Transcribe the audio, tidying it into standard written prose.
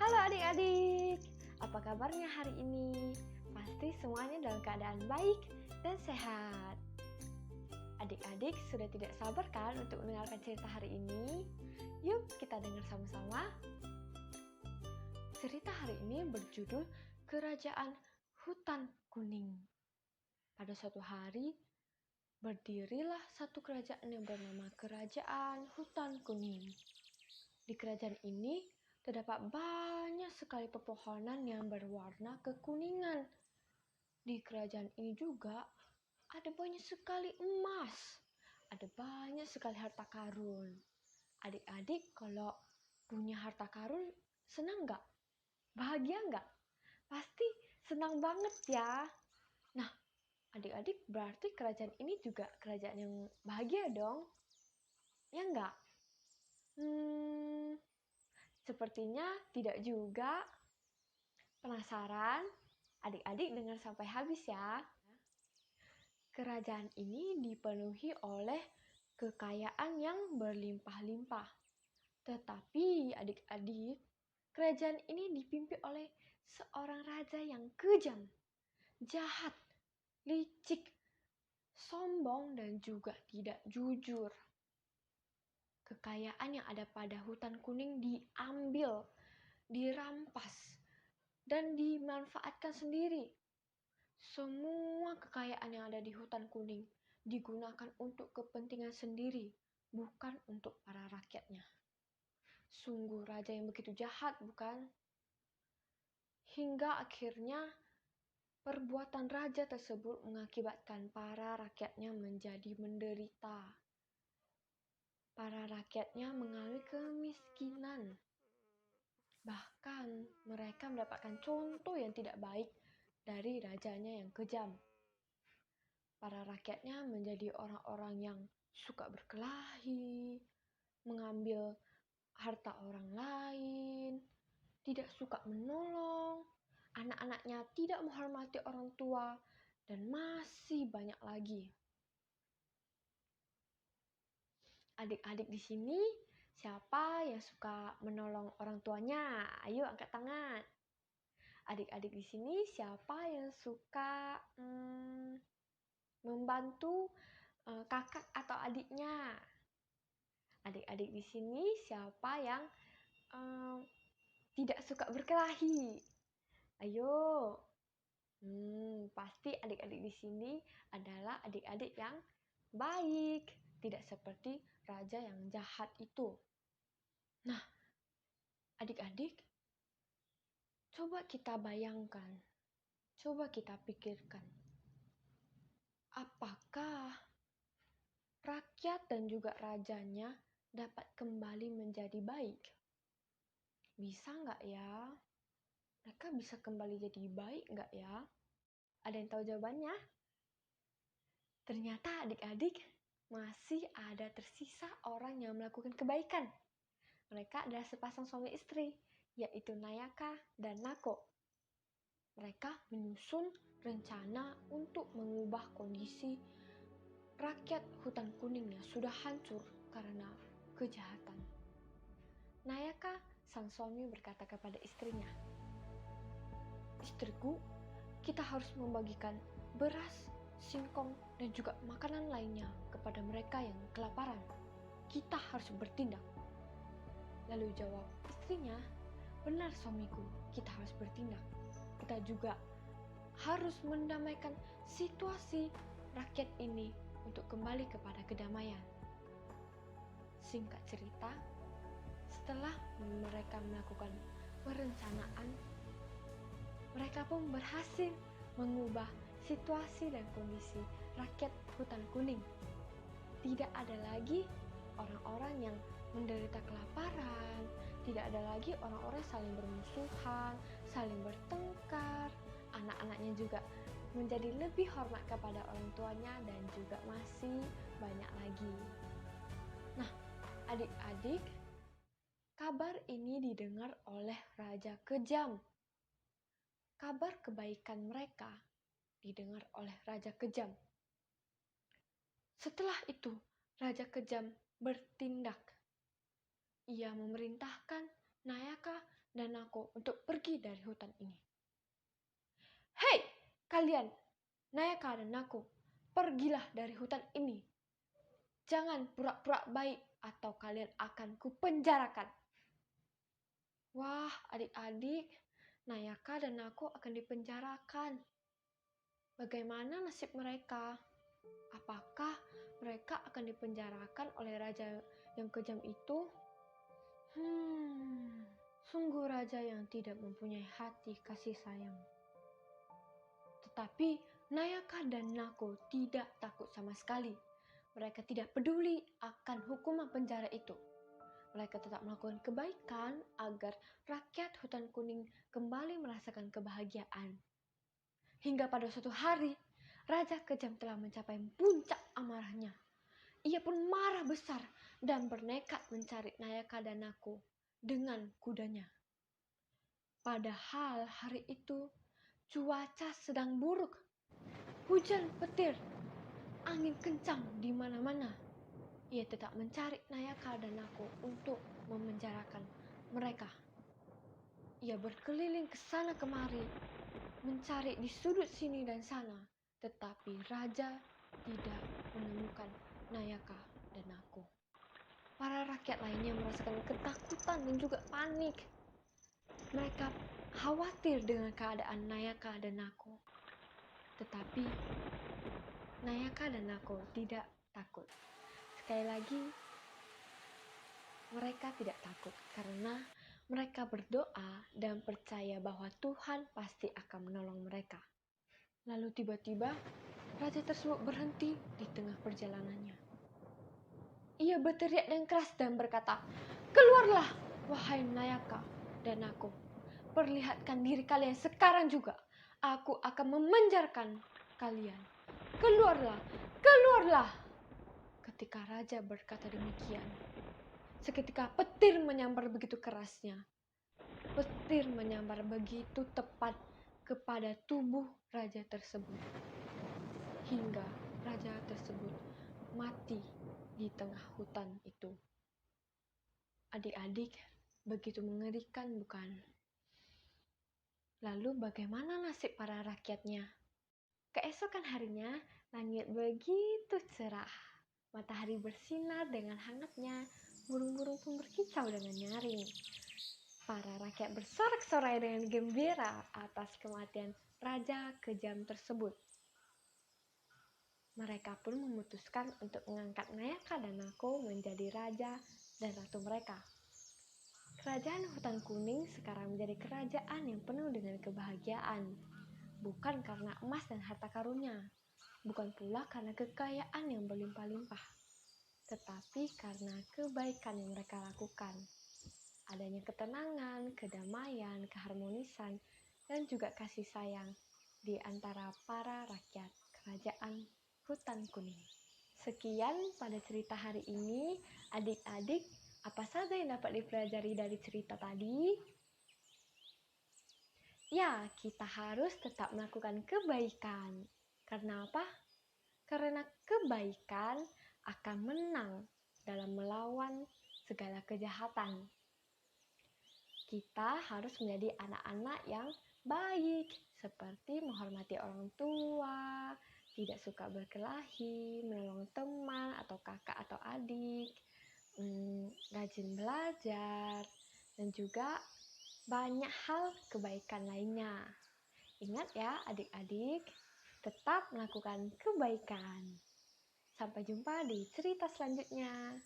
Halo adik-adik, apa kabarnya hari ini? Pasti semuanya dalam keadaan baik dan sehat. Adik-adik sudah tidak sabar kan untuk mendengarkan cerita hari ini? Yuk kita dengar sama-sama. Cerita hari ini berjudul Kerajaan Hutan Kuning. Pada suatu hari, berdirilah satu kerajaan yang bernama Kerajaan Hutan Kuning. Di kerajaan ini terdapat banyak sekali pepohonan yang berwarna kekuningan. Di kerajaan ini juga ada banyak sekali emas. Ada banyak sekali harta karun. Adik-adik kalau punya harta karun senang nggak? Bahagia nggak? Pasti senang banget ya. Nah, adik-adik berarti kerajaan ini juga kerajaan yang bahagia dong? Ya nggak? Sepertinya tidak juga. Penasaran? Adik-adik dengar sampai habis ya. Kerajaan ini dipenuhi oleh kekayaan yang berlimpah-limpah. Tetapi adik-adik, kerajaan ini dipimpin oleh seorang raja yang kejam, jahat, licik, sombong, dan juga tidak jujur. Kekayaan yang ada pada hutan kuning diambil, dirampas, dan dimanfaatkan sendiri. Semua kekayaan yang ada di hutan kuning digunakan untuk kepentingan sendiri, bukan untuk para rakyatnya. Sungguh raja yang begitu jahat, bukan? Hingga akhirnya perbuatan raja tersebut mengakibatkan para rakyatnya menjadi menderita. Para rakyatnya mengalami kemiskinan. Bahkan mereka mendapatkan contoh yang tidak baik dari rajanya yang kejam. Para rakyatnya menjadi orang-orang yang suka berkelahi, mengambil harta orang lain, tidak suka menolong, anak-anaknya tidak menghormati orang tua, dan masih banyak lagi. Adik-adik di sini, siapa yang suka menolong orang tuanya? Ayo angkat tangan. Adik-adik di sini, siapa yang suka membantu kakak atau adiknya? Adik-adik di sini, siapa yang tidak suka berkelahi? Ayo. Pasti adik-adik di sini adalah adik-adik yang baik, tidak seperti raja yang jahat itu. Nah, adik-adik, coba kita bayangkan, coba kita pikirkan, apakah rakyat dan juga rajanya dapat kembali menjadi baik? Bisa nggak ya? Mereka bisa kembali jadi baik nggak ya? Ada yang tahu jawabannya? Ternyata adik-adik masih ada tersisa orang yang melakukan kebaikan. Mereka adalah sepasang suami istri, yaitu Nayaka dan Nako. Mereka menyusun rencana untuk mengubah kondisi rakyat hutan kuning yang sudah hancur karena kejahatan. Nayaka, sang suami, berkata kepada istrinya, "Istriku, kita harus membagikan beras, singkong, dan juga makanan lainnya kepada mereka yang kelaparan. Kita harus bertindak." Lalu jawab istrinya, "Benar suamiku, kita harus bertindak. Kita juga harus mendamaikan situasi rakyat ini untuk kembali kepada kedamaian." Singkat cerita, setelah mereka melakukan perencanaan, mereka pun berhasil mengubah situasi dan kondisi rakyat hutan kuning. Tidak ada lagi orang-orang yang menderita kelaparan, tidak ada lagi orang-orang saling bermusuhan, saling bertengkar, anak-anaknya juga menjadi lebih hormat kepada orang tuanya, dan juga masih banyak lagi. Nah, adik-adik, kabar ini didengar oleh Raja Kejam. Kabar kebaikan mereka didengar oleh Raja Kejam. Setelah itu, Raja Kejam bertindak. Ia memerintahkan Nayaka dan aku untuk pergi dari hutan ini. Hei, kalian, Nayaka dan aku, pergilah dari hutan ini. Jangan pura-pura baik atau kalian akan kupenjarakan. Wah, adik-adik, Nayaka dan aku akan dipenjarakan. Bagaimana nasib mereka? Apakah mereka akan dipenjarakan oleh raja yang kejam itu? Sungguh raja yang tidak mempunyai hati kasih sayang. Tetapi Nayaka dan Nako tidak takut sama sekali. Mereka tidak peduli akan hukuman penjara itu. Mereka tetap melakukan kebaikan agar rakyat hutan kuning kembali merasakan kebahagiaan. Hingga pada suatu hari, Raja Kejam telah mencapai puncak amarahnya. Ia pun marah besar dan bernekat mencari Nayaka dan Nako dengan kudanya. Padahal hari itu cuaca sedang buruk. Hujan petir, angin kencang di mana-mana. Ia tetap mencari Nayaka dan Nako untuk memenjarakan mereka. Ia berkeliling ke sana kemari, mencari di sudut sini dan sana, tetapi raja tidak menemukan Nayaka dan Nako. Para rakyat lainnya merasakan ketakutan dan juga panik. Mereka khawatir dengan keadaan Nayaka dan Nako. Tetapi Nayaka dan Nako tidak takut. Sekali lagi, mereka tidak takut karena mereka berdoa dan percaya bahwa Tuhan pasti akan menolong mereka. Lalu tiba-tiba raja tersebut berhenti di tengah perjalanannya. Ia berteriak dengan keras dan berkata, "Keluarlah, wahai Nayaka dan Nako. Perlihatkan diri kalian sekarang juga. Aku akan memenjarakan kalian. Keluarlah, keluarlah." Ketika raja berkata demikian, seketika petir menyambar begitu kerasnya. Petir menyambar begitu tepat kepada tubuh raja tersebut. Hingga raja tersebut mati di tengah hutan itu. Adik-adik, begitu mengerikan bukan? Lalu bagaimana nasib para rakyatnya? Keesokan harinya, langit begitu cerah. Matahari bersinar dengan hangatnya, burung-burung pun berkicau dengan nyaring. Para rakyat bersorak-sorai dengan gembira atas kematian Raja Kejam tersebut. Mereka pun memutuskan untuk mengangkat Nayaka dan Nako menjadi raja dan ratu mereka. Kerajaan Hutan Kuning sekarang menjadi kerajaan yang penuh dengan kebahagiaan. Bukan karena emas dan harta karunnya, bukan pula karena kekayaan yang berlimpah-limpah, tetapi karena kebaikan yang mereka lakukan. Adanya ketenangan, kedamaian, keharmonisan, dan juga kasih sayang di antara para rakyat kerajaan Hutan Kuning. Sekian pada cerita hari ini, adik-adik. Apa saja yang dapat dipelajari dari cerita tadi? Ya, kita harus tetap melakukan kebaikan. Karena apa? Karena kebaikan akan menang dalam melawan segala kejahatan. Kita harus menjadi anak-anak yang baik, seperti menghormati orang tua, tidak suka berkelahi, menolong teman atau kakak atau adik, rajin belajar, dan juga banyak hal kebaikan lainnya. Ingat ya adik-adik, tetap melakukan kebaikan. Sampai jumpa di cerita selanjutnya.